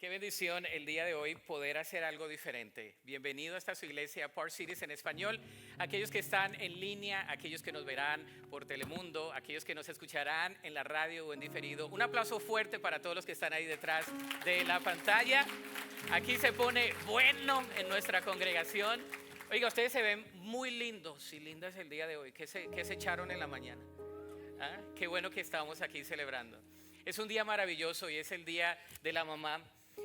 Qué bendición el día de hoy poder hacer algo diferente. Bienvenido a esta su iglesia Park Cities en español. Aquellos que están en línea, aquellos que nos verán por Telemundo, aquellos que nos escucharán en la radio o en diferido. Un aplauso fuerte para todos los que están ahí detrás de la pantalla. Aquí se pone bueno en nuestra congregación. Oiga, ustedes se ven muy lindos y lindas el día de hoy. ¿Qué se echaron en la mañana? ¿Ah? Qué bueno que estamos aquí celebrando. Es un día maravilloso y es el día de la mamá.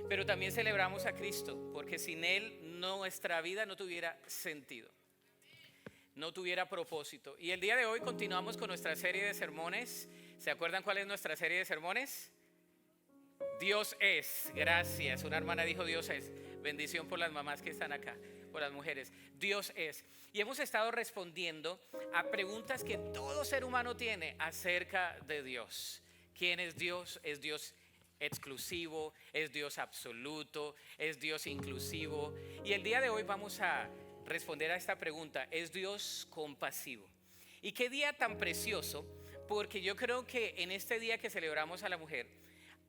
Pero también celebramos a Cristo, porque sin Él nuestra vida no tuviera sentido, no tuviera propósito. Y el día de hoy continuamos con nuestra serie de sermones. ¿Se acuerdan cuál es nuestra serie de sermones? Dios es. Gracias. Una hermana dijo Dios es. Bendición por las mamás que están acá, por las mujeres. Dios es. Y hemos estado respondiendo a preguntas que todo ser humano tiene acerca de Dios. ¿Quién es Dios? ¿Es Dios exclusivo? ¿Es Dios absoluto? ¿Es Dios inclusivo? Y el día de hoy vamos a responder a esta pregunta: ¿es Dios compasivo? Y qué día tan precioso, porque yo creo que en este día que celebramos a la mujer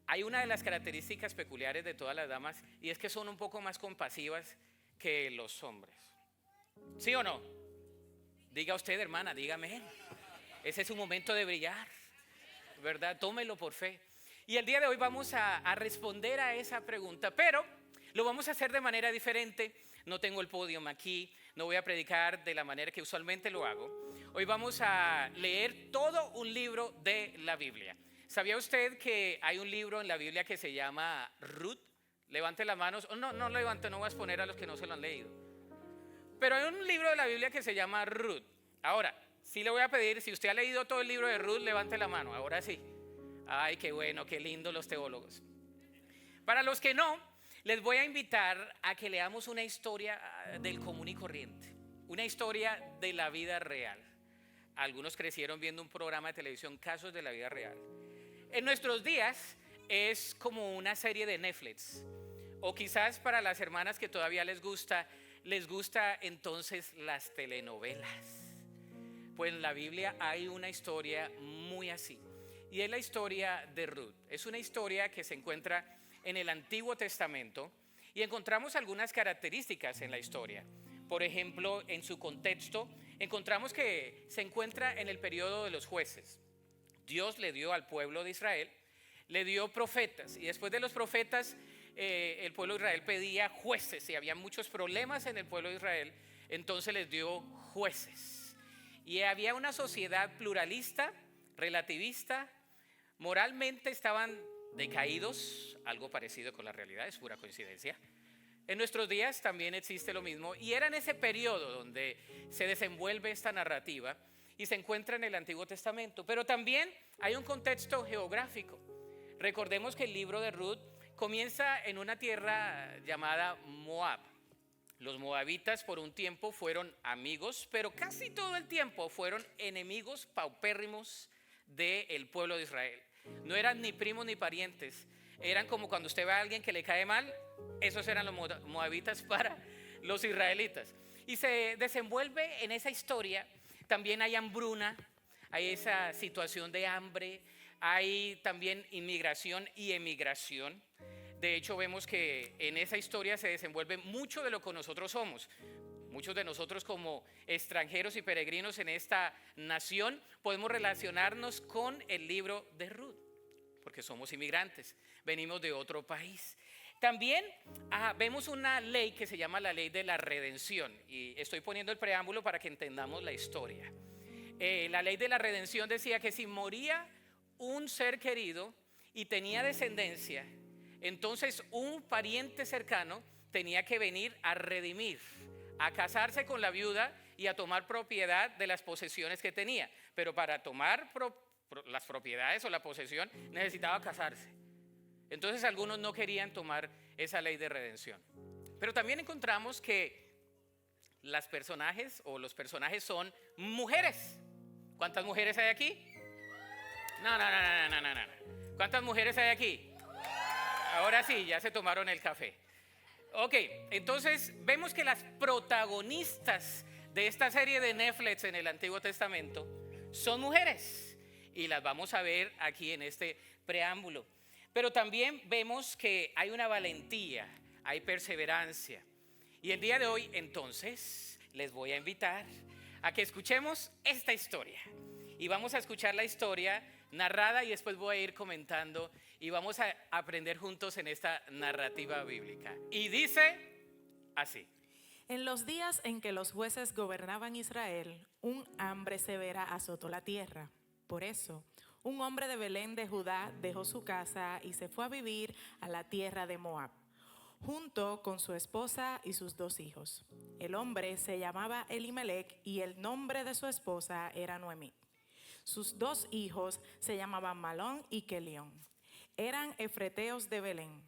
hay una de las características peculiares de todas las damas, y es que son un poco más compasivas que los hombres. ¿Sí o no? Diga usted, hermana, dígame. Ese es un momento de brillar, ¿verdad? Tómelo por fe. Y el día de hoy vamos a responder a esa pregunta, pero lo vamos a hacer de manera diferente. No tengo el podio aquí, no voy a predicar de la manera que usualmente lo hago. Hoy vamos a leer todo un libro de la Biblia. ¿Sabía usted que hay un libro en la Biblia que se llama Ruth? Levante las manos. No levante, no voy a exponer a los que no se lo han leído. Pero hay un libro de la Biblia que se llama Ruth. Ahora, sí le voy a pedir, si usted ha leído todo el libro de Ruth, levante la mano. Ahora sí. Ay, qué bueno, qué lindo los teólogos. Para los que no, les voy a invitar a que leamos una historia del común y corriente, una historia de la vida real. Algunos crecieron viendo un programa de televisión, Casos de la Vida Real. En nuestros días es como una serie de Netflix, o quizás para las hermanas que todavía les gusta entonces las telenovelas. Pues en la Biblia hay una historia muy así. Y es la historia de Ruth. Es una historia que se encuentra en el Antiguo Testamento y encontramos algunas características en la historia. Por ejemplo, en su contexto, encontramos que se encuentra en el periodo de los jueces. Dios le dio al pueblo de Israel, le dio profetas, y después de los profetas, el pueblo de Israel pedía jueces, y había muchos problemas en el pueblo de Israel, entonces les dio jueces. Y había una sociedad pluralista, relativista. Moralmente estaban decaídos, algo parecido con la realidad, es pura coincidencia. En nuestros días también existe lo mismo, y era en ese periodo donde se desenvuelve esta narrativa y se encuentra en el Antiguo Testamento. Pero también hay un contexto geográfico. Recordemos que el libro de Ruth comienza en una tierra llamada Moab. Los moabitas por un tiempo fueron amigos, pero casi todo el tiempo fueron enemigos paupérrimos del pueblo de Israel. No eran ni primos ni parientes. Eran como cuando usted ve a alguien que le cae mal. Esos eran los moabitas para los israelitas. Y se desenvuelve en esa historia. También hay hambruna, hay esa situación de hambre, hay también inmigración y emigración. De hecho, vemos que en esa historia se desenvuelve mucho de lo que nosotros somos. Muchos de nosotros, como extranjeros y peregrinos en esta nación, podemos relacionarnos con el libro de Ruth, porque somos inmigrantes, venimos de otro país. También vemos una ley que se llama la ley de la redención, y estoy poniendo el preámbulo para que entendamos la historia. La ley de la redención decía que si moría un ser querido y tenía descendencia, entonces un pariente cercano tenía que venir a redimir, a casarse con la viuda y a tomar propiedad de las posesiones que tenía. Pero para tomar las propiedades o la posesión necesitaba casarse. Entonces algunos no querían tomar esa ley de redención. Pero también encontramos que los personajes son mujeres. ¿Cuántas mujeres hay aquí? No. ¿Cuántas mujeres hay aquí? Ahora sí, ya se tomaron el café. Ok, entonces vemos que las protagonistas de esta serie de Netflix en el Antiguo Testamento son mujeres, y las vamos a ver aquí en este preámbulo. Pero también vemos que hay una valentía, hay perseverancia. Y el día de hoy, entonces, les voy a invitar a que escuchemos esta historia. Y vamos a escuchar la historia narrada y después voy a ir comentando y vamos a aprender juntos en esta narrativa bíblica. Y dice así. En los días en que los jueces gobernaban Israel, un hambre severa azotó la tierra. Por eso, un hombre de Belén de Judá dejó su casa y se fue a vivir a la tierra de Moab, junto con su esposa y sus 2 hijos. El hombre se llamaba Elimelec y el nombre de su esposa era Noemí. Sus 2 hijos se llamaban Malón y Kelión. Eran efreteos de Belén,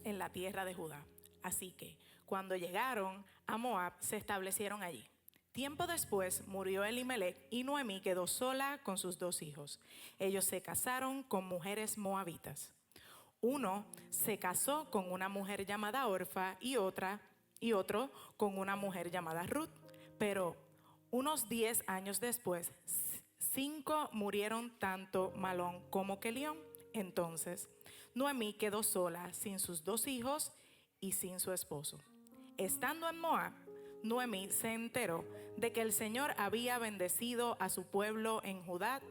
en la tierra de Judá. Así que, cuando llegaron a Moab, se establecieron allí. Tiempo después murió Elimelec y Noemí quedó sola con sus 2 hijos. Ellos se casaron con mujeres moabitas. Uno se casó con una mujer llamada Orfa y otro con una mujer llamada Ruth. Pero unos 10 años después, 5 murieron tanto Malón como Kelión. Entonces, Noemí quedó sola sin sus 2 hijos y sin su esposo. Estando en Moab, Noemí se enteró de que el Señor había bendecido a su pueblo en Judá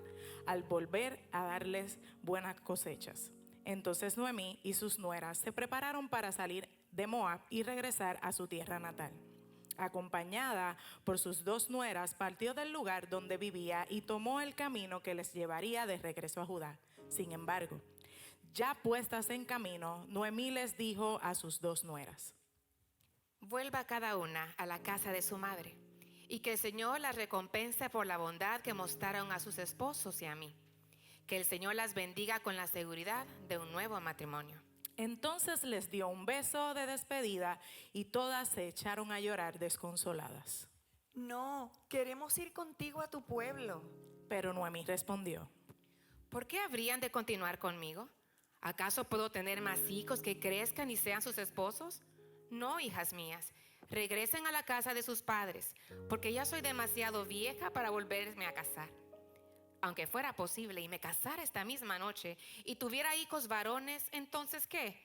al volver a darles buenas cosechas. Entonces Noemí y sus nueras se prepararon para salir de Moab y regresar a su tierra natal. Acompañada por sus 2 nueras, partió del lugar donde vivía y tomó el camino que les llevaría de regreso a Judá. Sin embargo, ya puestas en camino, Noemí les dijo a sus 2 nueras: Vuelva cada una a la casa de su madre, y que el Señor las recompense por la bondad que mostraron a sus esposos y a mí. Que el Señor las bendiga con la seguridad de un nuevo matrimonio. Entonces les dio un beso de despedida y todas se echaron a llorar desconsoladas. No, queremos ir contigo a tu pueblo. Pero Noemí respondió: ¿Por qué habrían de continuar conmigo? ¿Acaso puedo tener más hijos que crezcan y sean sus esposos? No, hijas mías, regresen a la casa de sus padres, porque ya soy demasiado vieja para volverme a casar. Aunque fuera posible y me casara esta misma noche y tuviera hijos varones, ¿entonces qué?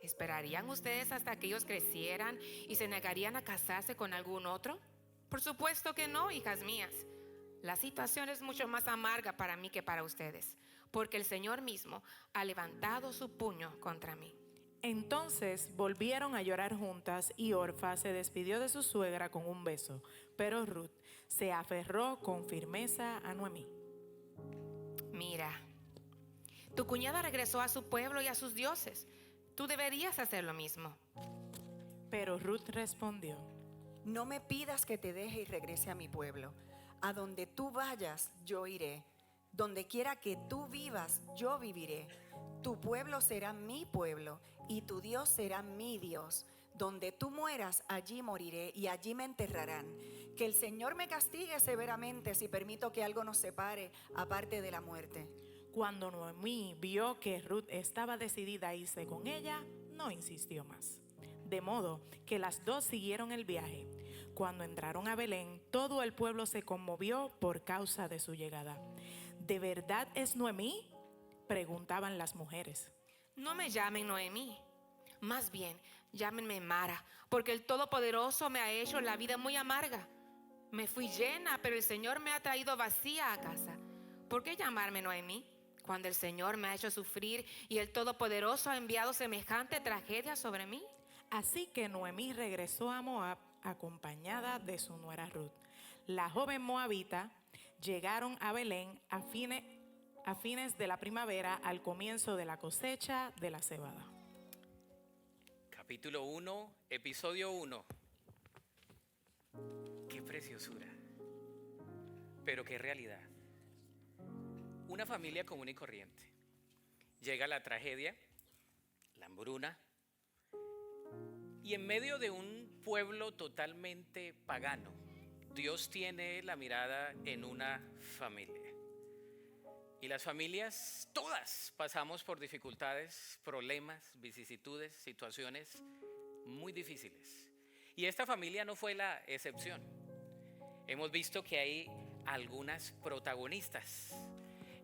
¿Esperarían ustedes hasta que ellos crecieran y se negarían a casarse con algún otro? Por supuesto que no, hijas mías. La situación es mucho más amarga para mí que para ustedes, porque el Señor mismo ha levantado su puño contra mí. Entonces volvieron a llorar juntas y Orfa se despidió de su suegra con un beso, pero Ruth se aferró con firmeza a Noemí. Mira, tu cuñada regresó a su pueblo y a sus dioses. Tú deberías hacer lo mismo. Pero Ruth respondió: No me pidas que te deje y regrese a mi pueblo. A donde tú vayas, yo iré. Donde quiera que tú vivas, yo viviré. Tu pueblo será mi pueblo y tu Dios será mi Dios. Donde tú mueras, allí moriré y allí me enterrarán. Que el Señor me castigue severamente si permito que algo nos separe aparte de la muerte. Cuando Noemí vio que Ruth estaba decidida a irse con ella, no insistió más. De modo que las 2 siguieron el viaje. Cuando entraron a Belén, todo el pueblo se conmovió por causa de su llegada. ¿De verdad es Noemí?, preguntaban las mujeres. No me llamen Noemí, más bien llámenme Mara, porque el Todopoderoso me ha hecho la vida muy amarga. Me fui llena, pero el Señor me ha traído vacía a casa. ¿Por qué llamarme Noemí cuando el Señor me ha hecho sufrir y el Todopoderoso ha enviado semejante tragedia sobre mí? Así que Noemí regresó a Moab acompañada de su nuera Ruth. La joven moabita llegaron a Belén a fines de la primavera, al comienzo de la cosecha de la cebada. Capítulo 1, episodio 1. Qué preciosura, pero qué realidad. Una familia común y corriente. Llega la tragedia, la hambruna, y en medio de un pueblo totalmente pagano, Dios tiene la mirada en una familia. Y las familias, todas pasamos por dificultades, problemas, vicisitudes, situaciones muy difíciles. Y esta familia no fue la excepción. Hemos visto que hay algunas protagonistas.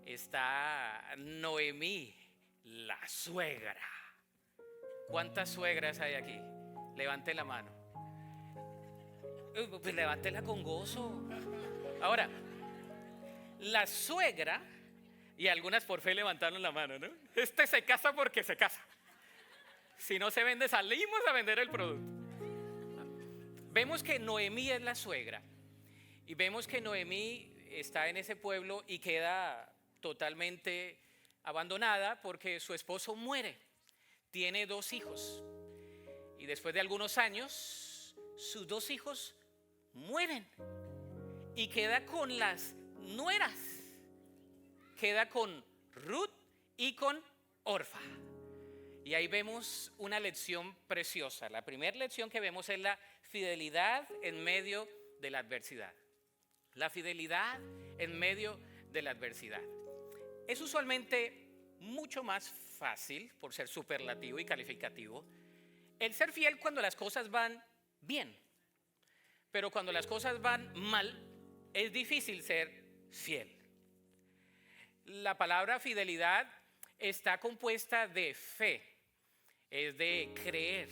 Está Noemí, la suegra. ¿Cuántas suegras hay aquí? Levante la mano. Pues levántela con gozo. Ahora, la suegra, y algunas por fe levantaron la mano, ¿no? Este se casa porque se casa. Si no se vende, salimos a vender el producto. Vemos que Noemí es la suegra. Y vemos que Noemí está en ese pueblo y queda totalmente abandonada porque su esposo muere. Tiene 2 hijos. Y después de algunos años, sus 2 hijos mueren. Y queda con las nueras. Queda con Ruth y con Orfa. Y ahí vemos una lección preciosa. La primera lección que vemos es la fidelidad en medio de la adversidad. La fidelidad en medio de la adversidad. Es usualmente mucho más fácil, por ser superlativo y calificativo, el ser fiel cuando las cosas van bien. Pero cuando las cosas van mal, es difícil ser fiel. La palabra fidelidad está compuesta de fe, es de creer.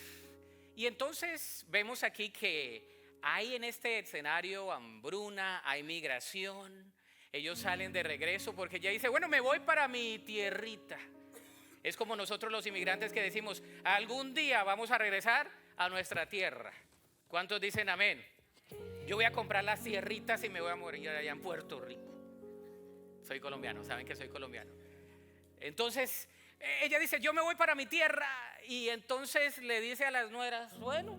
Y entonces vemos aquí que hay en este escenario hambruna, hay migración. Ellos salen de regreso porque ella dice, bueno, me voy para mi tierrita. Es como nosotros los inmigrantes que decimos, algún día vamos a regresar a nuestra tierra. ¿Cuántos dicen amén? Yo voy a comprar las tierritas y me voy a morir allá en Puerto Rico. Soy colombiano, saben que soy colombiano. Entonces, ella dice, yo me voy para mi tierra. Y entonces le dice a las nueras, bueno,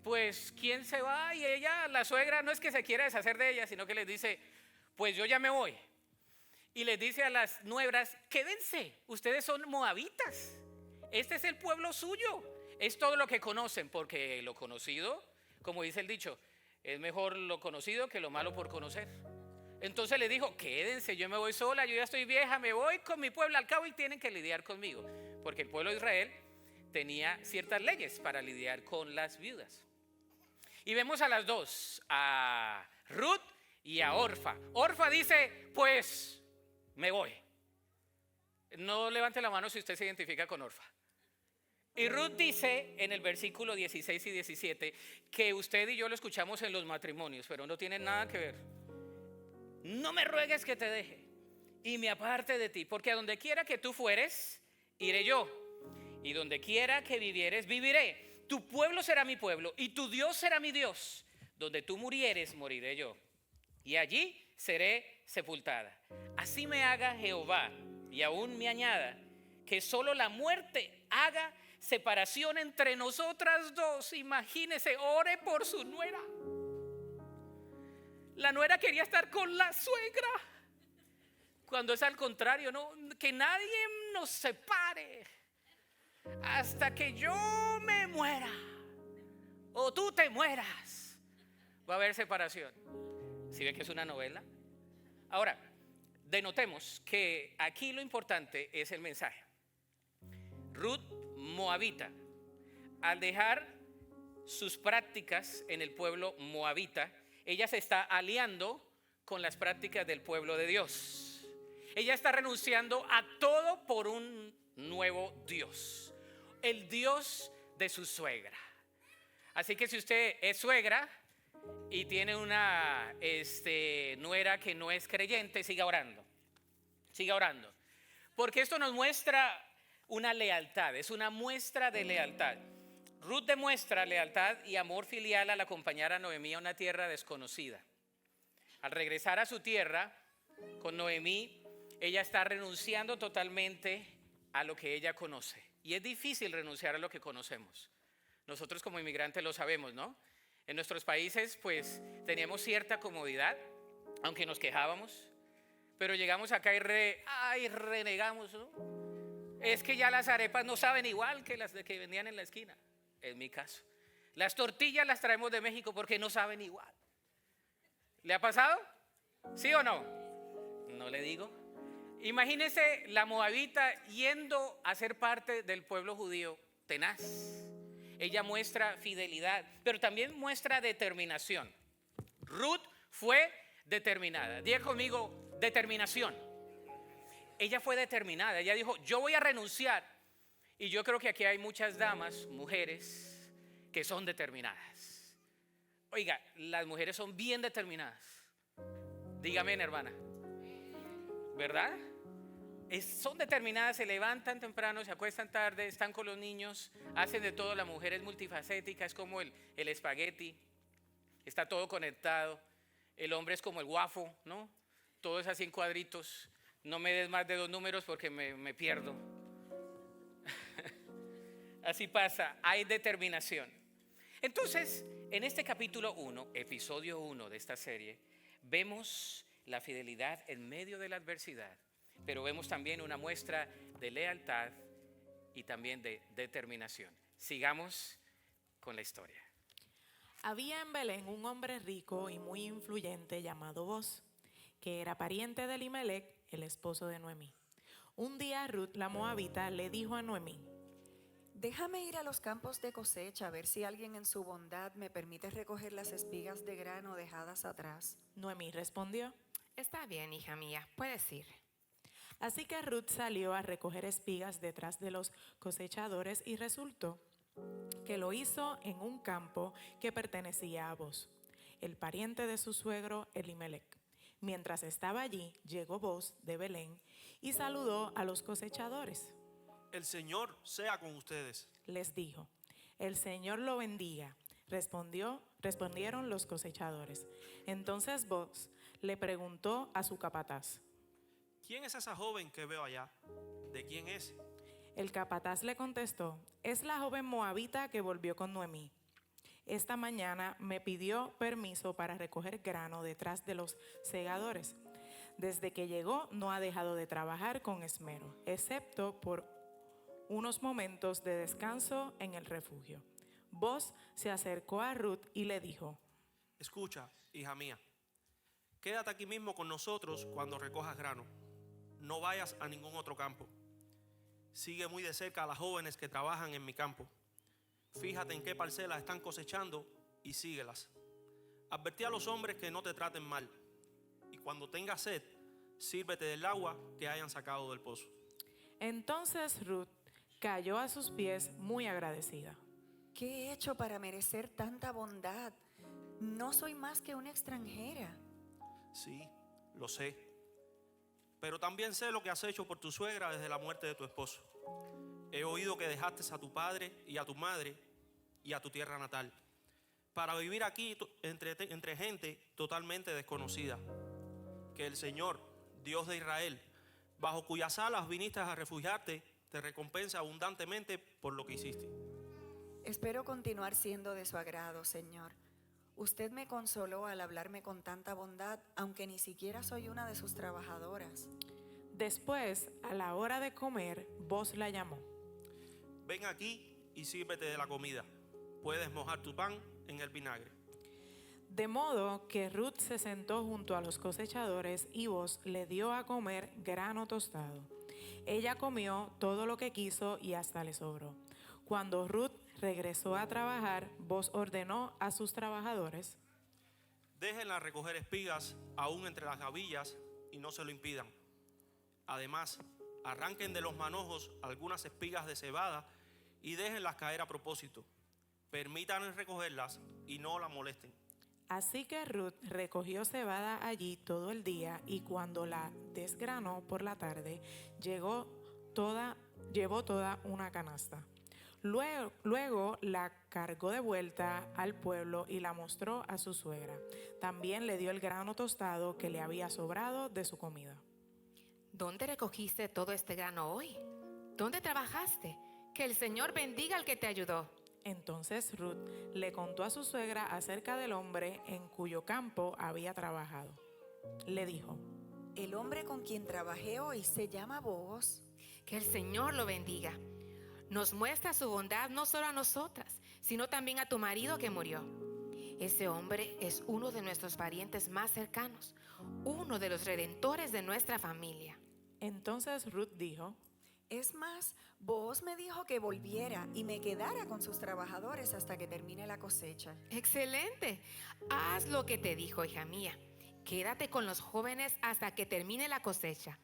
pues ¿quién se va? Y ella, la suegra, no es que se quiera deshacer de ella, sino que les dice, pues yo ya me voy. Y les dice a las nueras, quédense, ustedes son moabitas. Este es el pueblo suyo. Es todo lo que conocen, porque lo conocido, como dice el dicho, es mejor lo conocido que lo malo por conocer. Entonces le dijo, quédense, yo me voy sola, yo ya estoy vieja, me voy con mi pueblo al cabo y tienen que lidiar conmigo. Porque el pueblo de Israel tenía ciertas leyes para lidiar con las viudas. Y vemos a las dos, a Ruth y a Orfa. Orfa dice, pues me voy. No levante la mano si usted se identifica con Orfa. Y Ruth dice en el versículo 16 y 17 que usted y yo lo escuchamos en los matrimonios, pero no tiene nada que ver. No me ruegues que te deje y me aparte de ti, porque a donde quiera que tú fueres, iré yo, y donde quiera que vivieres, viviré. Tu pueblo será mi pueblo y tu Dios será mi Dios. Donde tú murieres, moriré yo, y allí seré sepultada. Así me haga Jehová, y aún me añada, que solo la muerte haga separación entre nosotras dos. Imagínese, ore por su nuera. La nuera quería estar con la suegra, cuando es al contrario, ¿no? Que nadie nos separe hasta que yo me muera o tú te mueras. Va a haber separación. ¿Sí ve que es una novela? Ahora, denotemos que aquí lo importante es el mensaje. Ruth moabita, al dejar sus prácticas en el pueblo moabita, ella se está aliando con las prácticas del pueblo de Dios. Ella está renunciando a todo por un nuevo Dios, el Dios de su suegra. Así que si usted es suegra y tiene una nuera que no es creyente, siga orando. Siga orando. Porque esto nos muestra una lealtad, es una muestra de lealtad. Ruth demuestra lealtad y amor filial al acompañar a Noemí a una tierra desconocida. Al regresar a su tierra con Noemí, ella está renunciando totalmente a lo que ella conoce. Y es difícil renunciar a lo que conocemos. Nosotros como inmigrantes lo sabemos, ¿no? En nuestros países pues teníamos cierta comodidad, aunque nos quejábamos. Pero llegamos acá y renegamos, ¿no? Es que ya las arepas no saben igual que las que vendían en la esquina. Es mi caso. Las tortillas las traemos de México porque no saben igual. ¿Le ha pasado? ¿Sí o no? No le digo. Imagínese la moabita yendo a ser parte del pueblo judío tenaz. Ella muestra fidelidad, pero también muestra determinación. Ruth fue determinada. Diga conmigo, determinación. ella fue determinada. Ella dijo, yo voy a renunciar. Y yo creo que aquí hay muchas damas, mujeres, que son determinadas. Oiga, las mujeres son bien determinadas. Dígame, hermana. ¿Verdad? Son determinadas, se levantan temprano, se acuestan tarde, están con los niños, hacen de todo. La mujer es multifacética, es como el espagueti, está todo conectado. El hombre es como el waffle, ¿no? Todo es así en cuadritos. No me des más de 2 números porque me pierdo. Así pasa, hay determinación. Entonces, en este capítulo 1, episodio 1 de esta serie, vemos la fidelidad en medio de la adversidad, pero vemos también una muestra de lealtad y también de determinación. Sigamos con la historia. Había en Belén un hombre rico y muy influyente llamado Boz, que era pariente de Elimelec, el esposo de Noemí. Un día Ruth la moabita le dijo a Noemí: déjame ir a los campos de cosecha a ver si alguien en su bondad me permite recoger las espigas de grano dejadas atrás. Noemí respondió: Está bien, hija mía, puedes ir. Así que Ruth salió a recoger espigas detrás de los cosechadores y resultó que lo hizo en un campo que pertenecía a Boz, el pariente de su suegro Elimelec. Mientras estaba allí, llegó Boz de Belén y saludó a los cosechadores. El Señor sea con ustedes. Les dijo: el Señor lo bendiga. Respondieron los cosechadores. Entonces Boz le preguntó a su capataz: ¿Quién es esa joven que veo allá? ¿De quién es? El capataz le contestó: es la joven moabita que volvió con Noemí. Esta mañana me pidió permiso para recoger grano detrás de los segadores. Desde que llegó no ha dejado de trabajar con esmero, excepto por unos momentos de descanso en el refugio. Boz se acercó a Ruth y le dijo: escucha, hija mía, quédate aquí mismo con nosotros cuando recojas grano. No vayas a ningún otro campo. Sigue muy de cerca a las jóvenes que trabajan en mi campo. Fíjate en qué parcelas están cosechando y síguelas. Advertí a los hombres que no te traten mal. Y cuando tengas sed, sírvete del agua que hayan sacado del pozo. Entonces Ruth cayó a sus pies muy agradecida. ¿Qué he hecho para merecer tanta bondad? No soy más que una extranjera. Sí, lo sé. Pero también sé lo que has hecho por tu suegra desde la muerte de tu esposo. He oído que dejaste a tu padre y a tu madre y a tu tierra natal para vivir aquí entre gente totalmente desconocida. Que el Señor, Dios de Israel, bajo cuyas alas viniste a refugiarte, te recompense abundantemente por lo que hiciste. Espero continuar siendo de su agrado, Señor. Usted me consoló al hablarme con tanta bondad, aunque ni siquiera soy una de sus trabajadoras. Después, a la hora de comer, Boz la llamó. Ven aquí y sírvete de la comida. Puedes mojar tu pan en el vinagre. De modo que Ruth se sentó junto a los cosechadores y Boz le dio a comer grano tostado. Ella comió todo lo que quiso y hasta le sobró. Cuando Ruth regresó a trabajar, Boz ordenó a sus trabajadores: déjenla recoger espigas aún entre las gavillas y no se lo impidan. Además, arranquen de los manojos algunas espigas de cebada y déjenlas caer a propósito. Permítanles recogerlas y no la molesten. Así que Ruth recogió cebada allí todo el día y cuando la desgranó por la tarde, llevó toda una canasta. Luego la cargó de vuelta al pueblo y la mostró a su suegra. También le dio el grano tostado que le había sobrado de su comida. ¿Dónde recogiste todo este grano hoy? ¿Dónde trabajaste? Que el Señor bendiga al que te ayudó. Entonces Ruth le contó a su suegra acerca del hombre en cuyo campo había trabajado. Le dijo: el hombre con quien trabajé hoy se llama Boaz. Que el Señor lo bendiga. Nos muestra su bondad no solo a nosotras, sino también a tu marido que murió. Ese hombre es uno de nuestros parientes más cercanos, uno de los redentores de nuestra familia. Entonces Ruth dijo: es más, Boaz me dijo que volviera y me quedara con sus trabajadores hasta que termine la cosecha. Excelente. Haz lo que te dijo, hija mía. Quédate con los jóvenes hasta que termine la cosecha.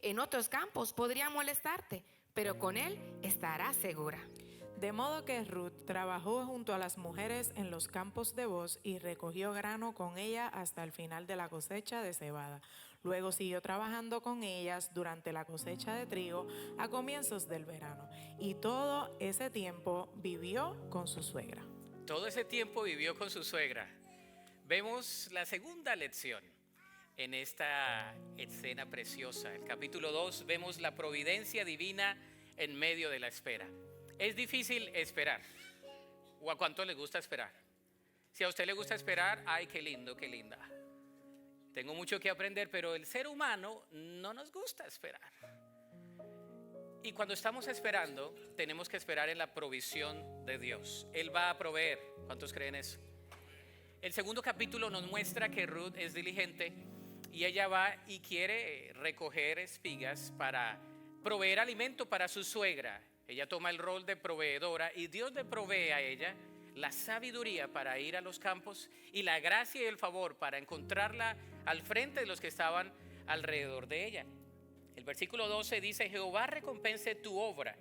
En otros campos podría molestarte, pero con él estarás segura. De modo que Ruth trabajó junto a las mujeres en los campos de Booz y recogió grano con ella hasta el final de la cosecha de cebada. Luego siguió trabajando con ellas durante la cosecha de trigo a comienzos del verano. Y todo ese tiempo vivió con su suegra. Todo ese tiempo vivió con su suegra. Vemos la segunda lección en esta escena preciosa. El capítulo 2, vemos la providencia divina en medio de la espera. Es difícil esperar. ¿O a cuánto le gusta esperar? Si a usted le gusta esperar, ay, qué lindo, qué linda. Tengo mucho que aprender, pero el ser humano no nos gusta esperar. Y cuando estamos esperando, tenemos que esperar en la provisión de Dios. Él va a proveer. ¿Cuántos creen eso? El segundo capítulo nos muestra que Ruth es diligente y ella va y quiere recoger espigas para proveer alimento para su suegra. Ella toma el rol de proveedora y Dios le provee a ella la sabiduría para ir a los campos y la gracia y el favor para encontrarla al frente de los que estaban alrededor de ella. El versículo 12 dice: Jehová recompense tu obra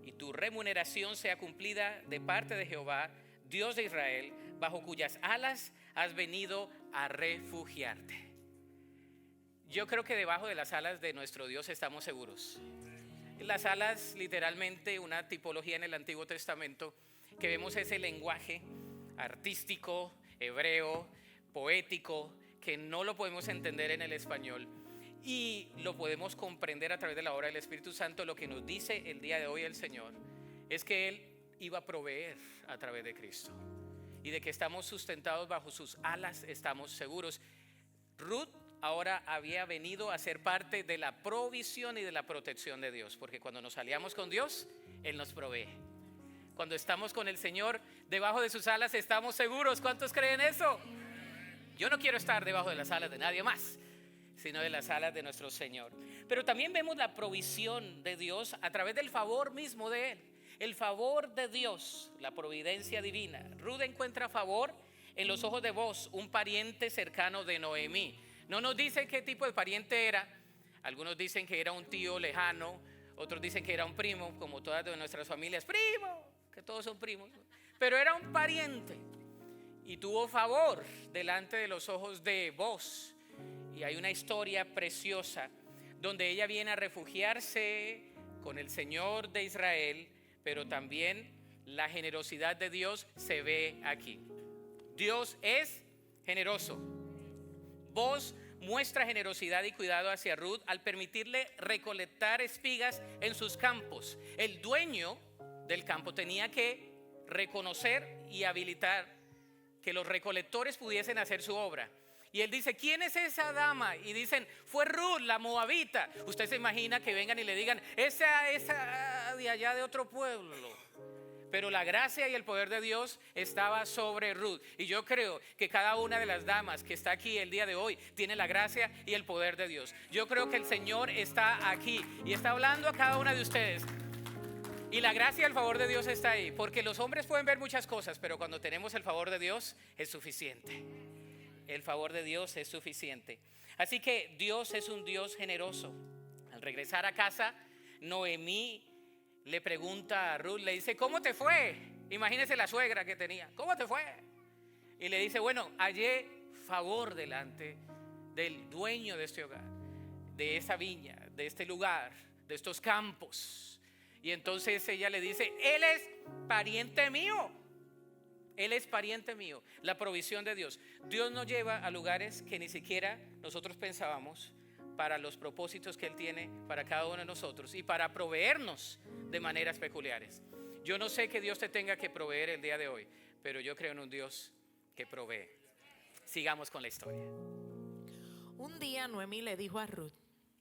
y tu remuneración sea cumplida de parte de Jehová, Dios de Israel, bajo cuyas alas has venido a refugiarte. Yo creo que debajo de las alas de nuestro Dios estamos seguros. Las alas, literalmente, una tipología en el Antiguo Testamento que vemos ese lenguaje artístico, hebreo, poético, que no lo podemos entender en el español y lo podemos comprender a través de la obra del Espíritu Santo. Lo que nos dice el día de hoy el Señor es que Él iba a proveer a través de Cristo y de que estamos sustentados bajo sus alas, estamos seguros. Ruth ahora había venido a ser parte de la provisión y de la protección de Dios, porque cuando nos aliamos con Dios, Él nos provee. Cuando estamos con el Señor, debajo de sus alas estamos seguros. ¿Cuántos creen eso? Yo no quiero estar debajo de las alas de nadie más, sino de las alas de nuestro Señor. Pero también vemos la provisión de Dios a través del favor mismo de Él. El favor de Dios, la providencia divina. Ruth encuentra favor en los ojos de Booz, un pariente cercano de Noemí. No nos dice qué tipo de pariente era. Algunos dicen que era un tío lejano, otros dicen que era un primo, como todas de nuestras familias, primo, que todos son primos. Pero era un pariente y tuvo favor delante de los ojos de Booz. Y hay una historia preciosa donde ella viene a refugiarse con el Señor de Israel, pero también la generosidad de Dios se ve aquí. Dios es generoso. Booz muestra generosidad y cuidado hacia Ruth al permitirle recolectar espigas en sus campos. El dueño del campo tenía que reconocer y habilitar que los recolectores pudiesen hacer su obra. Y él dice: ¿quién es esa dama? Y dicen: fue Ruth, la moabita. Usted se imagina que vengan y le digan: esa de allá de otro pueblo. Pero la gracia y el poder de Dios estaba sobre Ruth. Y yo creo que cada una de las damas que está aquí el día de hoy tiene la gracia y el poder de Dios. Yo creo que el Señor está aquí y está hablando a cada una de ustedes. Y la gracia y el favor de Dios está ahí. Porque los hombres pueden ver muchas cosas, pero cuando tenemos el favor de Dios es suficiente. El favor de Dios es suficiente. Así que Dios es un Dios generoso. Al regresar a casa, Noemí le pregunta a Ruth, le dice: ¿cómo te fue? Imagínese la suegra que tenía. ¿Cómo te fue? Y le dice: bueno, hallé favor delante del dueño de este hogar, de esa viña, de este lugar, de estos campos. Y entonces ella le dice: él es pariente mío. Él es pariente mío. La provisión de Dios. Dios nos lleva a lugares que ni siquiera nosotros pensábamos, para los propósitos que Él tiene para cada uno de nosotros y para proveernos de maneras peculiares. Yo no sé que Dios te tenga que proveer el día de hoy, pero yo creo en un Dios que provee. Sigamos con la historia. Un día Noemí le dijo a Ruth: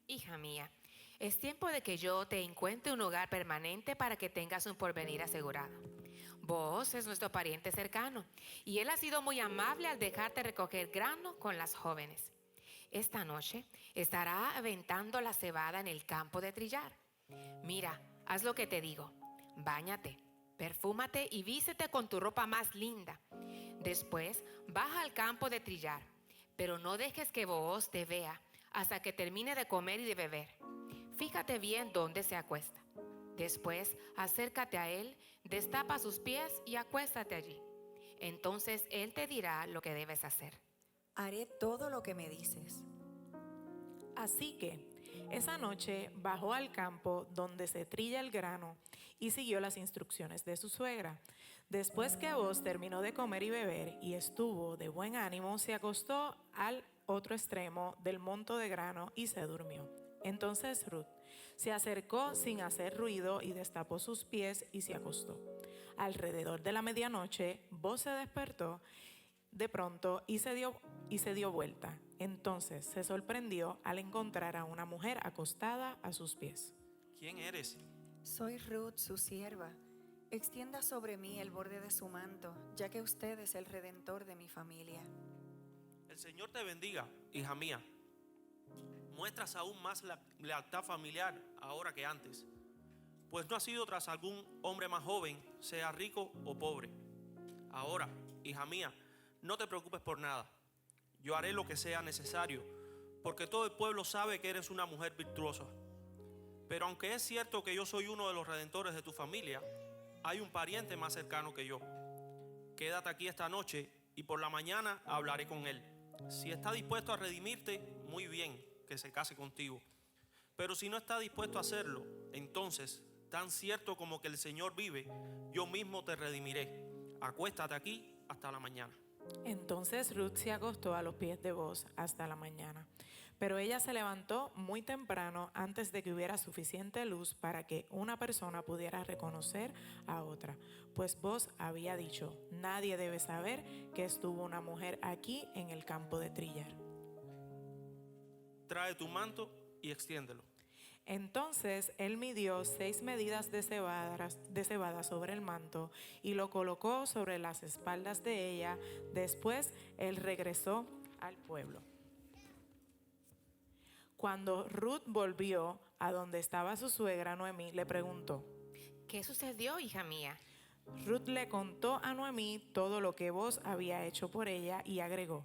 Hija mía, es tiempo de que yo te encuentre un hogar permanente para que tengas un porvenir asegurado. Vos es nuestro pariente cercano y él ha sido muy amable al dejarte recoger grano con las jóvenes. Esta noche estará aventando la cebada en el campo de trillar. Mira, haz lo que te digo. Báñate, perfúmate y vístete con tu ropa más linda. Después baja al campo de trillar, pero no dejes que Booz te vea hasta que termine de comer y de beber. Fíjate bien dónde se acuesta. Después, acércate a él, destapa sus pies y acuéstate allí. Entonces él te dirá lo que debes hacer. Haré todo lo que me dices. Así que esa noche bajó al campo donde se trilla el grano y siguió las instrucciones de su suegra. Después que Booz terminó de comer y beber y estuvo de buen ánimo, se acostó al otro extremo del monto de grano y se durmió. Entonces Ruth se acercó sin hacer ruido y destapó sus pies y se acostó. Alrededor de la medianoche, Booz se despertó de pronto y se dio vuelta. Entonces se sorprendió al encontrar a una mujer acostada a sus pies. ¿Quién eres? Soy Ruth, su sierva. Extienda sobre mí el borde de su manto, ya que usted es el redentor de mi familia. El Señor te bendiga, hija mía. Muestras aún más la lealtad familiar ahora que antes, pues no has ido tras algún hombre más joven, sea rico o pobre. Ahora, hija mía, no te preocupes por nada. Yo haré lo que sea necesario, porque todo el pueblo sabe que eres una mujer virtuosa. Pero aunque es cierto que yo soy uno de los redentores de tu familia, hay un pariente más cercano que yo. Quédate aquí esta noche y por la mañana hablaré con él. Si está dispuesto a redimirte, muy bien, que se case contigo. Pero si no está dispuesto a hacerlo, entonces, tan cierto como que el Señor vive, yo mismo te redimiré. Acuéstate aquí hasta la mañana. Entonces Ruth se acostó a los pies de Booz hasta la mañana. Pero ella se levantó muy temprano antes de que hubiera suficiente luz para que una persona pudiera reconocer a otra. Pues Booz había dicho: nadie debe saber que estuvo una mujer aquí en el campo de trillar. Trae tu manto y extiéndelo. Entonces él midió 6 medidas de cebada sobre el manto y lo colocó sobre las espaldas de ella. Después él regresó al pueblo. Cuando Ruth volvió a donde estaba su suegra Noemí, le preguntó: ¿Qué sucedió, hija mía? Ruth le contó a Noemí todo lo que Booz había hecho por ella y agregó: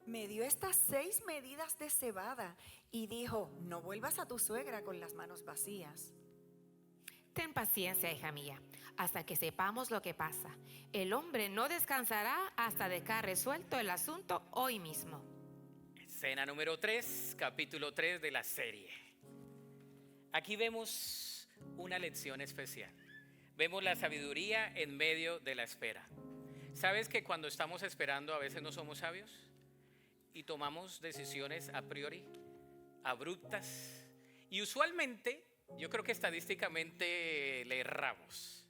Me dio estas 6 medidas de cebada y dijo: no vuelvas a tu suegra con las manos vacías. Ten paciencia, hija mía, hasta que sepamos lo que pasa. El hombre no descansará hasta dejar resuelto el asunto hoy mismo. Escena número 3, capítulo 3 de la serie. Aquí vemos una lección especial. Vemos la sabiduría en medio de la espera. ¿Sabes que cuando estamos esperando a veces no somos sabios? Y tomamos decisiones a priori, abruptas. Y usualmente, yo creo que estadísticamente le erramos.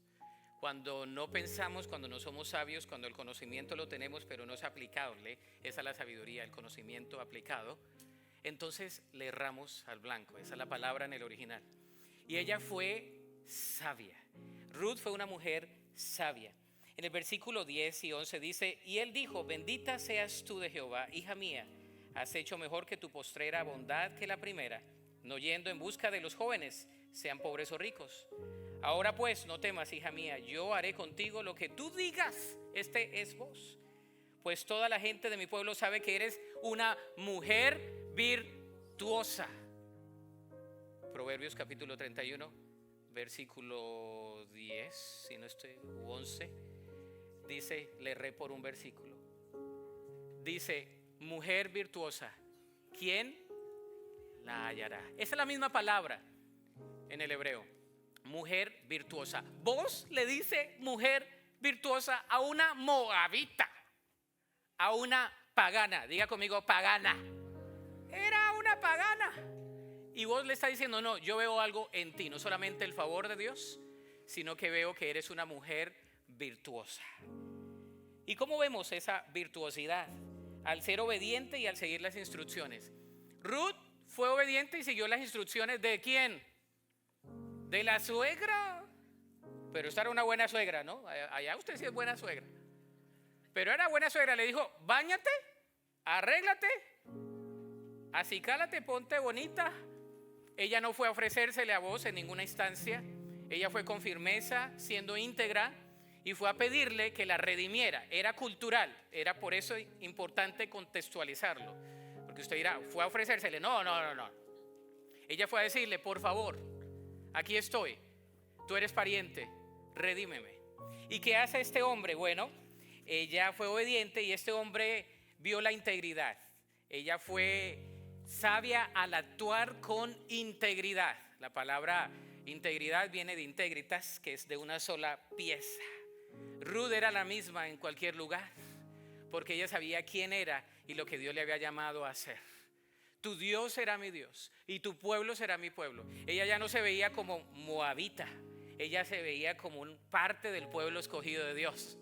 Cuando no pensamos, cuando no somos sabios, cuando el conocimiento lo tenemos pero no es aplicable, esa es la sabiduría, el conocimiento aplicado, entonces le erramos al blanco, esa es la palabra en el original. Y ella fue sabia. Ruth fue una mujer sabia. En el versículo 10 y 11 dice: y él dijo: bendita seas tú de Jehová, hija mía, has hecho mejor que tu postrera bondad que la primera, no yendo en busca de los jóvenes, sean pobres o ricos. Ahora pues, no temas, hija mía, yo haré contigo lo que tú digas. Este es Booz. Pues toda la gente de mi pueblo sabe que eres una mujer virtuosa. Proverbios capítulo 31, versículo 10, si no estoy, 11. Dice, le erré por un versículo. Dice, mujer virtuosa, ¿quién la hallará? Esa es la misma palabra en el hebreo. Mujer virtuosa. Booz le dice mujer virtuosa a una moabita, a una pagana. Diga conmigo, pagana. Era una pagana. Y Booz le está diciendo: no, yo veo algo en ti, no solamente el favor de Dios, sino que veo que eres una mujer virtuosa. ¿Y cómo vemos esa virtuosidad? Al ser obediente y al seguir las instrucciones. Ruth fue obediente y siguió las instrucciones ¿de quién? De la suegra. Pero esta era una buena suegra, ¿no? Allá usted sí es buena suegra. Pero era buena suegra, le dijo: báñate, arréglate, acicálate, ponte bonita. Ella no fue a ofrecérsele a Booz en ninguna instancia. Ella fue con firmeza, siendo íntegra, y fue a pedirle que la redimiera. Era cultural, era por eso importante contextualizarlo. Porque usted dirá, fue a ofrecérsele. No. Ella fue a decirle, por favor, aquí estoy, tú eres pariente, redímeme. ¿Y qué hace este hombre? Bueno, ella fue obediente y este hombre vio la integridad. Ella fue sabia al actuar con integridad. La palabra integridad viene de integritas, que es de una sola pieza. Ruth era la misma en cualquier lugar, porque ella sabía quién era y lo que Dios le había llamado a hacer. Tu Dios será mi Dios y tu pueblo será mi pueblo. Ella ya no se veía como moabita, ella se veía como parte del pueblo escogido de Dios.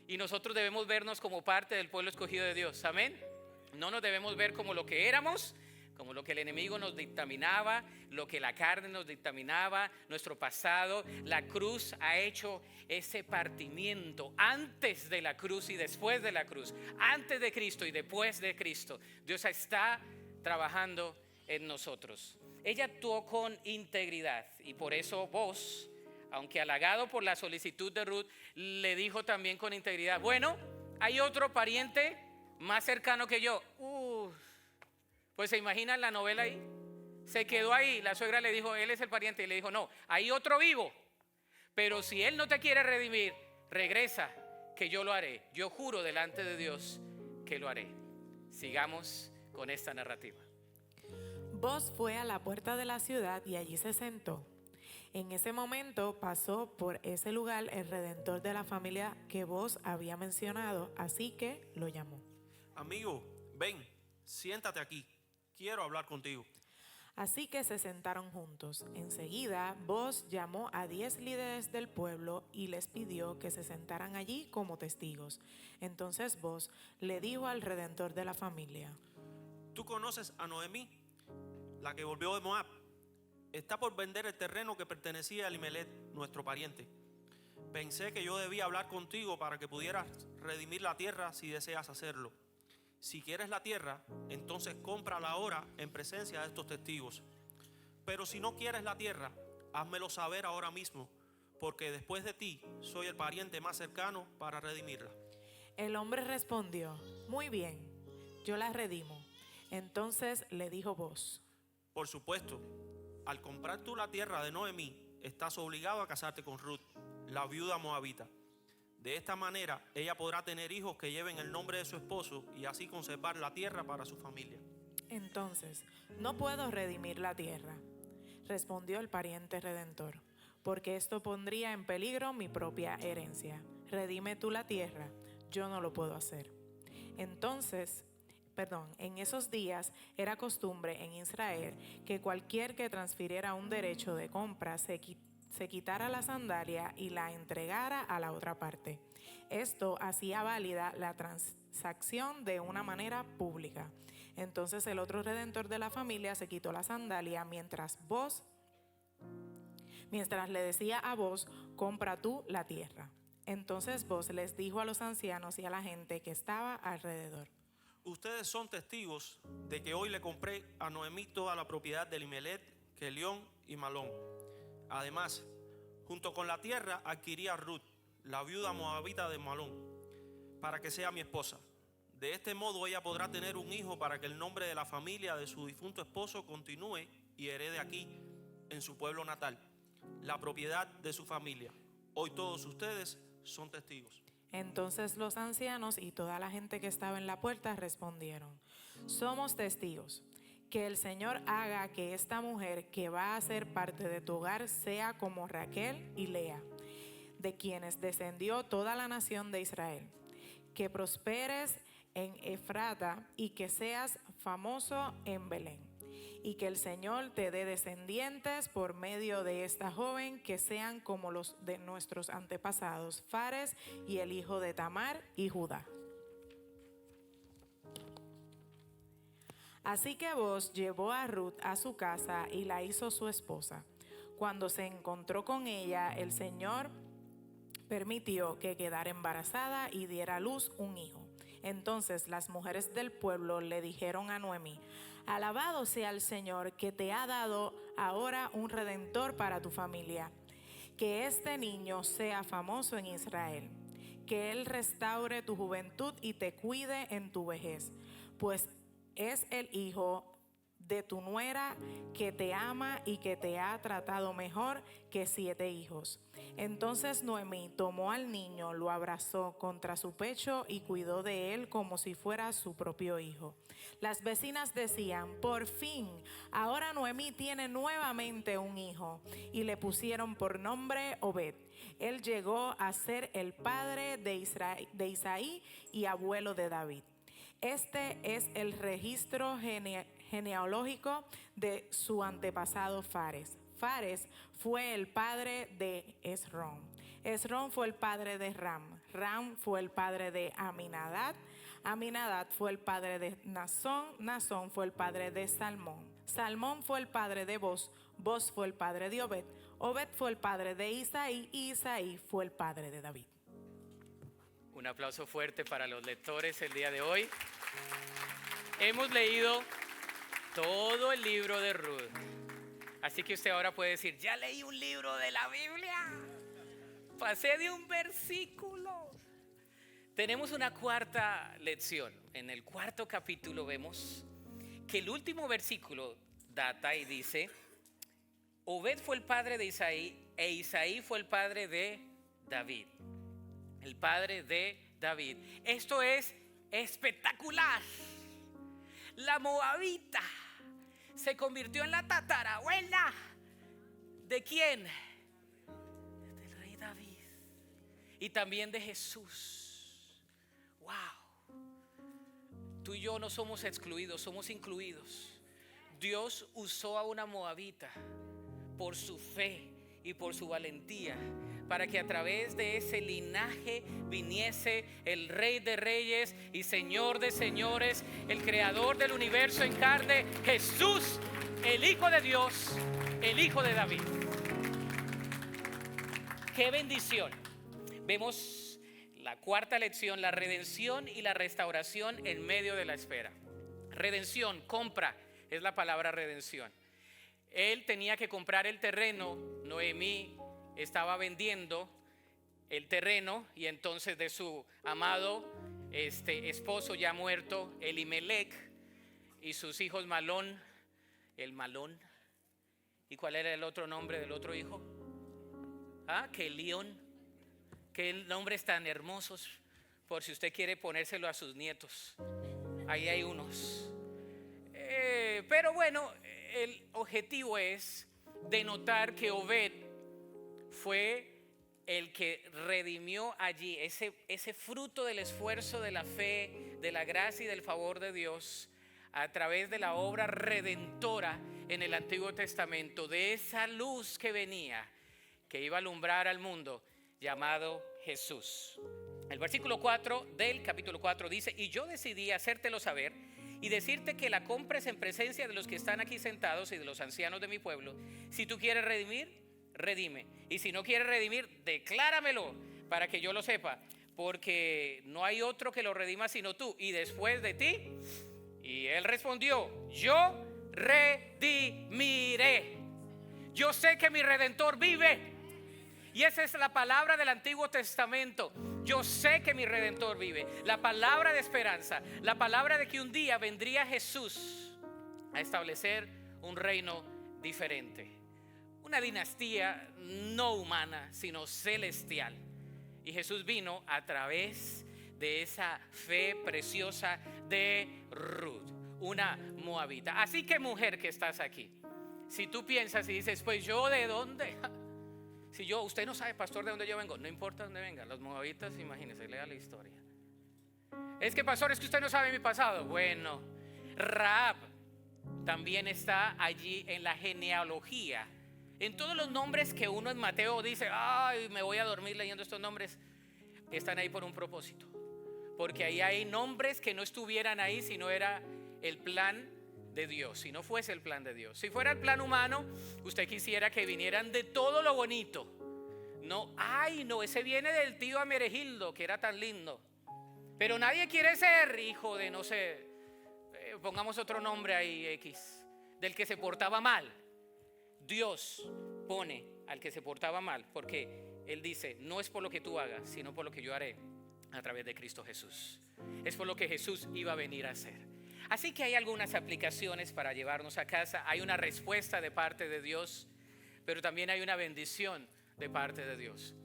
Y nosotros debemos vernos como parte del pueblo escogido de Dios, amén. No nos debemos ver como lo que éramos, como lo que el enemigo nos dictaminaba, lo que la carne nos dictaminaba, nuestro pasado. La cruz ha hecho ese partimiento antes de la cruz y después de la cruz, antes de Cristo y después de Cristo. Dios está trabajando en nosotros. Ella actuó con integridad y por eso vos, aunque halagado por la solicitud de Ruth, le dijo también con integridad, bueno, hay otro pariente más cercano que yo. Pues se imaginan la novela ahí. Se quedó ahí, la suegra le dijo, él es el pariente, y le dijo, no, hay otro vivo, pero si él no te quiere redimir, regresa, que yo lo haré. Yo juro delante de Dios que lo haré. Sigamos con esta narrativa. Boaz fue a la puerta de la ciudad y allí se sentó. En ese momento pasó por ese lugar el redentor de la familia que Boaz había mencionado, así que lo llamó. Amigo, ven, siéntate aquí, quiero hablar contigo. Así que se sentaron juntos. Enseguida, Boaz llamó a 10 líderes del pueblo y les pidió que se sentaran allí como testigos. Entonces Boaz le dijo al redentor de la familia: ¿Tú conoces a Noemí, la que volvió de Moab? Está por vender el terreno que pertenecía a Elimelech, nuestro pariente. Pensé que yo debía hablar contigo para que pudieras redimir la tierra si deseas hacerlo. Si quieres la tierra, entonces cómprala ahora en presencia de estos testigos. Pero si no quieres la tierra, házmelo saber ahora mismo, porque después de ti soy el pariente más cercano para redimirla. El hombre respondió: muy bien, yo la redimo. Entonces le dijo Boaz: Por supuesto, al comprar tú la tierra de Noemí, estás obligado a casarte con Ruth, la viuda moabita. De esta manera, ella podrá tener hijos que lleven el nombre de su esposo y así conservar la tierra para su familia. Entonces, no puedo redimir la tierra, respondió el pariente redentor, porque esto pondría en peligro mi propia herencia. Redime tú la tierra, yo no lo puedo hacer. En esos días era costumbre en Israel que cualquier que transfiriera un derecho de compra se quitara la sandalia y la entregara a la otra parte. Esto hacía válida la transacción de una manera pública. Entonces el otro redentor de la familia se quitó la sandalia mientras le decía a Boaz: compra tú la tierra. Entonces Boaz les dijo a los ancianos y a la gente que estaba alrededor: Ustedes son testigos de que hoy le compré a Noemí toda la propiedad de Elimelech, Kelión y Malón. Además, junto con la tierra adquirí a Ruth, la viuda moabita de Malón, para que sea mi esposa. De este modo ella podrá tener un hijo para que el nombre de la familia de su difunto esposo continúe y herede aquí, en su pueblo natal, la propiedad de su familia. Hoy todos ustedes son testigos. Entonces los ancianos y toda la gente que estaba en la puerta respondieron: somos testigos. Que el Señor haga que esta mujer que va a ser parte de tu hogar sea como Raquel y Lea, de quienes descendió toda la nación de Israel. Que prosperes en Efrata y que seas famoso en Belén. Y que el Señor te dé descendientes por medio de esta joven que sean como los de nuestros antepasados, Fares y el hijo de Tamar y Judá. Así que Boaz llevó a Ruth a su casa y la hizo su esposa. Cuando se encontró con ella, el Señor permitió que quedara embarazada y diera a luz un hijo. Entonces las mujeres del pueblo le dijeron a Noemí: alabado sea el Señor que te ha dado ahora un redentor para tu familia. Que este niño sea famoso en Israel. Que él restaure tu juventud y te cuide en tu vejez, pues es el hijo de tu nuera que te ama y que te ha tratado mejor que 7 hijos. Entonces Noemí tomó al niño, lo abrazó contra su pecho y cuidó de él como si fuera su propio hijo. Las vecinas decían: por fin, ahora Noemí tiene nuevamente un hijo, y le pusieron por nombre Obed. Él llegó a ser el padre de Isaí y abuelo de David. Este es el registro genealógico de su antepasado Fares. Fares fue el padre de Esrón. Esrón fue el padre de Ram. Ram fue el padre de Aminadab. Aminadab fue el padre de Nazón. Nazón fue el padre de Salmón. Salmón fue el padre de Boz. Boz fue el padre de Obed. Obed fue el padre de Isaí. Y Isaí fue el padre de David. Un aplauso fuerte para los lectores el día de hoy. Hemos leído todo el libro de Ruth. Así que usted ahora puede decir: ya leí un libro de la Biblia. Pasé de un versículo. Tenemos una cuarta lección. En el cuarto capítulo vemos que el último versículo data y dice: Obed fue el padre de Isaí e Isaí fue el padre de David. El padre de David. Esto es espectacular. La moabita se convirtió en la tatarabuela. ¿De quién? Del rey David. Y también de Jesús. Wow. Tú y yo no somos excluidos, somos incluidos. Dios usó a una moabita por su fe y por su valentía, para que a través de ese linaje viniese el Rey de Reyes y Señor de Señores, el Creador del universo en carne, Jesús, el Hijo de Dios, el Hijo de David. ¡Qué bendición! Vemos la cuarta lección, la redención y la restauración en medio de la espera. Redención, compra, es la palabra redención. Él tenía que comprar el terreno. Noemí estaba vendiendo el terreno, y entonces de su amado esposo ya muerto, Elimelech, y sus hijos Malón, el Malón. ¿Y cuál era el otro nombre del otro hijo? Kelión. Qué nombres tan hermosos, por si usted quiere ponérselo a sus nietos. Ahí hay unos. Pero bueno, el objetivo es denotar que Obed fue el que redimió allí ese fruto del esfuerzo, de la fe, de la gracia y del favor de Dios a través de la obra redentora en el Antiguo Testamento, de esa luz que venía, que iba a alumbrar al mundo, llamado Jesús. El versículo 4 del capítulo 4 dice: y yo decidí hacértelo saber y decirte que la compres en presencia de los que están aquí sentados y de los ancianos de mi pueblo. Si tú quieres redimir, redime. Y si no quieres redimir, decláramelo para que yo lo sepa, porque no hay otro que lo redima sino tú, y después de ti. Y él respondió: yo redimiré. Yo sé que mi Redentor vive. Y esa es la palabra del Antiguo Testamento. Yo sé que mi Redentor vive. La palabra de esperanza, la palabra de que un día vendría Jesús a establecer un reino diferente, una dinastía no humana sino celestial. Y Jesús vino a través de esa fe preciosa de Ruth, una moabita. Así que, mujer que estás aquí, si tú piensas y dices: pues yo, ¿de dónde? Si usted no sabe, pastor, de dónde yo vengo. No importa dónde venga, los moabitas, imagínese, lea la historia. Es que, pastor, es que usted no sabe mi pasado. Bueno, Rahab también está allí en la genealogía. En todos los nombres que uno en Mateo dice: ay, me voy a dormir leyendo estos nombres, están ahí por un propósito. Porque ahí hay nombres que no estuvieran ahí si no era el plan de Dios, si no fuese el plan de Dios. Si fuera el plan humano, usted quisiera que vinieran de todo lo bonito. No, ese viene del tío Ameregildo, que era tan lindo. Pero nadie quiere ser hijo de, no sé, pongamos otro nombre ahí, X, del que se portaba mal. Dios pone al que se portaba mal, porque Él dice: no es por lo que tú hagas, sino por lo que yo haré a través de Cristo Jesús. Es por lo que Jesús iba a venir a hacer. Así que hay algunas aplicaciones para llevarnos a casa. Hay una respuesta de parte de Dios, pero también hay una bendición de parte de Dios.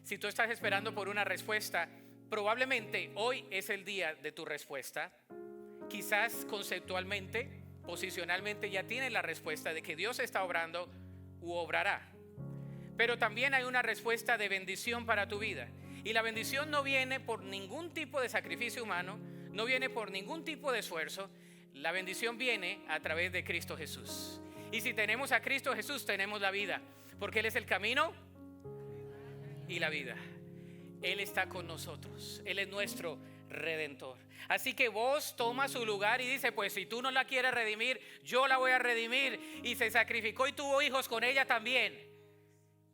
Si tú estás esperando por una respuesta, probablemente hoy es el día de tu respuesta. Quizás conceptualmente, posicionalmente ya tienes la respuesta de que Dios está obrando u obrará. Pero también hay una respuesta de bendición para tu vida. Y la bendición no viene por ningún tipo de sacrificio humano, no viene por ningún tipo de esfuerzo. La bendición viene a través de Cristo Jesús. Y si tenemos a Cristo Jesús, tenemos la vida, porque Él es el camino y la vida. Él está con nosotros, Él es nuestro Redentor. Así que vos toma su lugar y dice, pues si tú no la quieres redimir, yo la voy a redimir. Y se sacrificó y tuvo hijos con ella también.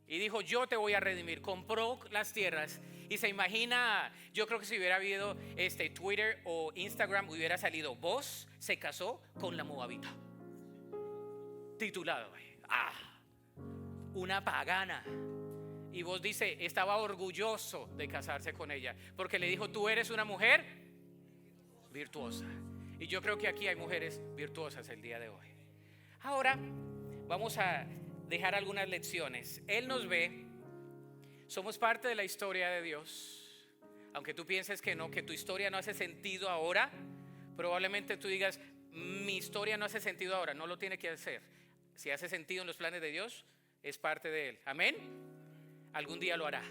Y dijo, yo te voy a redimir. Compró las tierras. Y se imagina, yo creo que si hubiera habido Twitter o Instagram, hubiera salido, vos se casó con la moabita. Titulado, una pagana. Y vos dice, estaba orgulloso de casarse con ella, porque le dijo, tú eres una mujer virtuosa. Y yo creo que aquí hay mujeres virtuosas el día de hoy. Ahora vamos a dejar algunas lecciones. Él nos ve, somos parte de la historia de Dios. Aunque tú pienses que no, que tu historia no hace sentido ahora, probablemente tú digas, mi historia no hace sentido ahora. No lo tiene que hacer. Si hace sentido en los planes de Dios, es parte de Él. Amén. Algún día lo hará.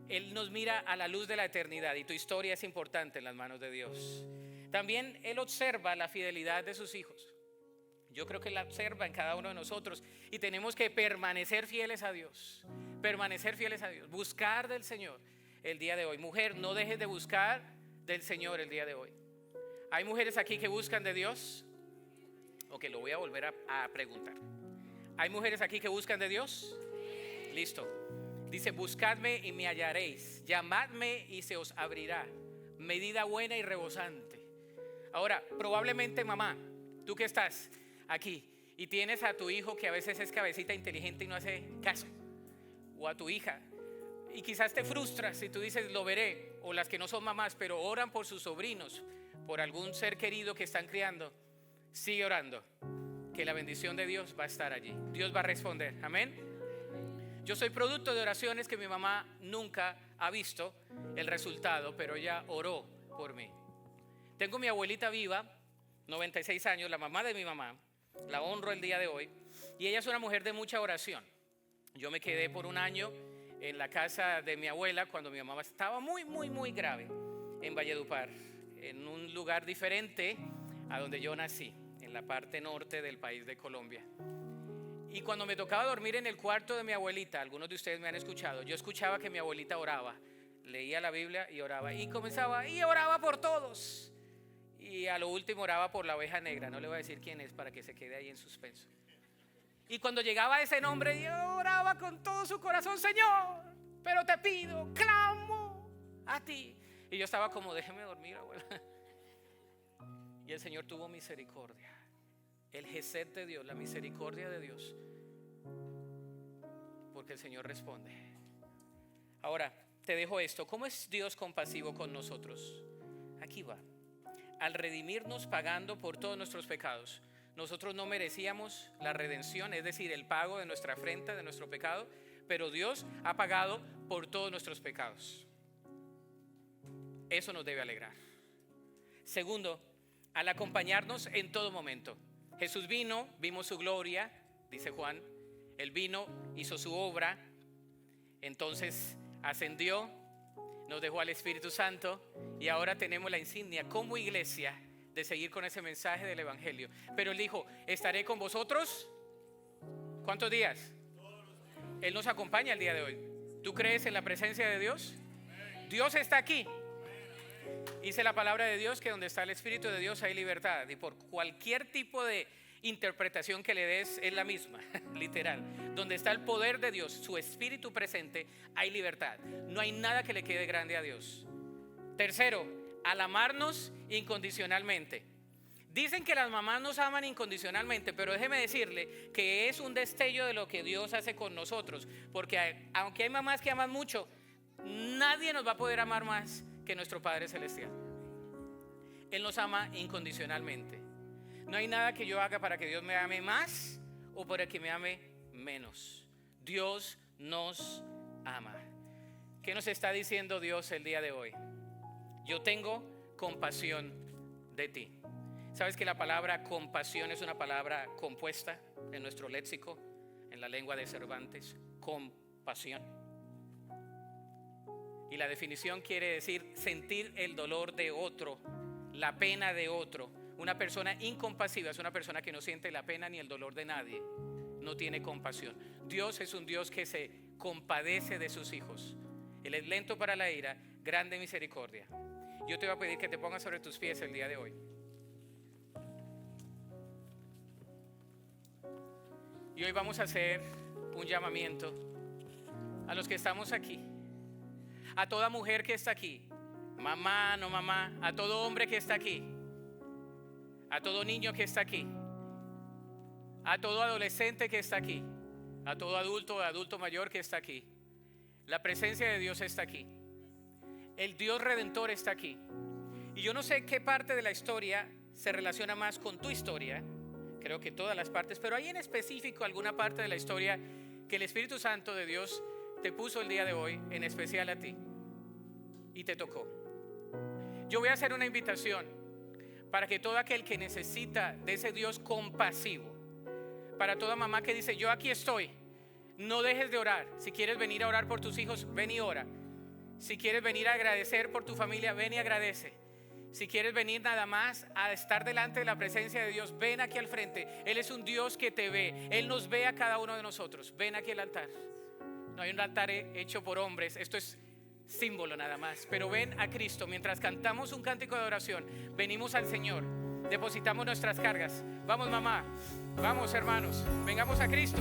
Él nos mira a la luz de la eternidad y tu historia es importante en las manos de Dios. También Él observa la fidelidad de sus hijos. Yo creo que la observa en cada uno de nosotros y tenemos que permanecer fieles a Dios. Permanecer fieles a Dios. Buscar del Señor el día de hoy. Mujer, no dejes de buscar del Señor el día de hoy. ¿Hay mujeres aquí que buscan de Dios? Ok, lo voy a volver a preguntar. ¿Hay mujeres aquí que buscan de Dios? Listo. Dice, buscadme y me hallaréis, llamadme y se os abrirá, medida buena y rebosante. Ahora, probablemente mamá, tú que estás aquí y tienes a tu hijo que a veces es cabecita inteligente y no hace caso, o a tu hija, y quizás te frustras si tú dices, lo veré, o las que no son mamás, pero oran por sus sobrinos, por algún ser querido que están criando, sigue orando, que la bendición de Dios va a estar allí, Dios va a responder, amén. Yo soy producto de oraciones que mi mamá nunca ha visto el resultado, pero ella oró por mí. Tengo mi abuelita viva, 96 años, la mamá de mi mamá, la honro el día de hoy, y ella es una mujer de mucha oración. Yo me quedé por un año en la casa de mi abuela cuando mi mamá estaba muy grave en Valledupar, en un lugar diferente a donde yo nací, en la parte norte del país de Colombia. Y cuando me tocaba dormir en el cuarto de mi abuelita, algunos de ustedes me han escuchado, yo escuchaba que mi abuelita oraba, leía la Biblia y oraba, y comenzaba, y oraba por todos. Y a lo último oraba por la oveja negra, no le voy a decir quién es para que se quede ahí en suspenso. Y cuando llegaba ese nombre, yo oraba con todo su corazón, Señor, pero te pido, clamo a ti. Y yo estaba como, déjeme dormir, abuela. Y el Señor tuvo misericordia. El gesed de Dios, la misericordia de Dios, porque el Señor responde. Ahora, te dejo esto. ¿Cómo es Dios compasivo con nosotros? Aquí va. Al redimirnos pagando por todos nuestros pecados. Nosotros no merecíamos la redención, es decir, el pago de nuestra afrenta, de nuestro pecado, pero Dios ha pagado por todos nuestros pecados. Eso nos debe alegrar. Segundo, al acompañarnos en todo momento. Jesús vino, vimos su gloria, dice Juan. Él vino, hizo su obra, entonces ascendió, nos dejó al Espíritu Santo y ahora tenemos la insignia como iglesia de seguir con ese mensaje del Evangelio. Pero Él dijo, estaré con vosotros, ¿cuántos días? Él nos acompaña el día de hoy. ¿Tú crees en la presencia de Dios? Dios está aquí. Dice la palabra de Dios que donde está el Espíritu de Dios hay libertad, y por cualquier tipo de interpretación que le des es la misma, literal. Donde está el poder de Dios, su Espíritu presente, hay libertad. No hay nada que le quede grande a Dios. Tercero, al amarnos incondicionalmente. Dicen que las mamás nos aman incondicionalmente, pero déjeme decirle que es un destello de lo que Dios hace con nosotros, porque aunque hay mamás que aman mucho, nadie nos va a poder amar más que nuestro Padre Celestial. Él nos ama incondicionalmente. No hay nada que yo haga para que Dios me ame más o para que me ame menos. Dios nos ama. ¿Qué nos está diciendo Dios el día de hoy? Yo tengo compasión de ti. ¿Sabes que la palabra compasión es una palabra compuesta en nuestro léxico, en la lengua de Cervantes? Compasión. Y la definición quiere decir sentir el dolor de otro, la pena de otro. Una persona incompasiva es una persona que no siente la pena ni el dolor de nadie. No tiene compasión. Dios es un Dios que se compadece de sus hijos. Él es lento para la ira, grande misericordia. Yo te voy a pedir que te pongas sobre tus pies el día de hoy. Y hoy vamos a hacer un llamamiento a los que estamos aquí, a toda mujer que está aquí, mamá, no mamá, a todo hombre que está aquí, a todo niño que está aquí, a todo adolescente que está aquí, a todo adulto o adulto mayor que está aquí. La presencia de Dios está aquí. El Dios Redentor está aquí. Y yo no sé qué parte de la historia se relaciona más con tu historia. Creo que todas las partes, pero hay en específico alguna parte de la historia que el Espíritu Santo de Dios te puso el día de hoy, en especial a ti, y te tocó. Yo voy a hacer una invitación para que todo aquel que necesita de ese Dios compasivo, para toda mamá que dice, yo aquí estoy, no dejes de orar. Si quieres venir a orar por tus hijos, ven y ora. Si quieres venir a agradecer por tu familia, ven y agradece. Si quieres venir nada más a estar delante de la presencia de Dios, ven aquí al frente. Él es un Dios que te ve. Él nos ve a cada uno de nosotros. Ven aquí al altar. No hay un altar hecho por hombres. Esto es símbolo nada más. Pero ven a Cristo. Mientras cantamos un cántico de adoración, venimos al Señor. Depositamos nuestras cargas. Vamos, mamá. Vamos, hermanos. Vengamos a Cristo.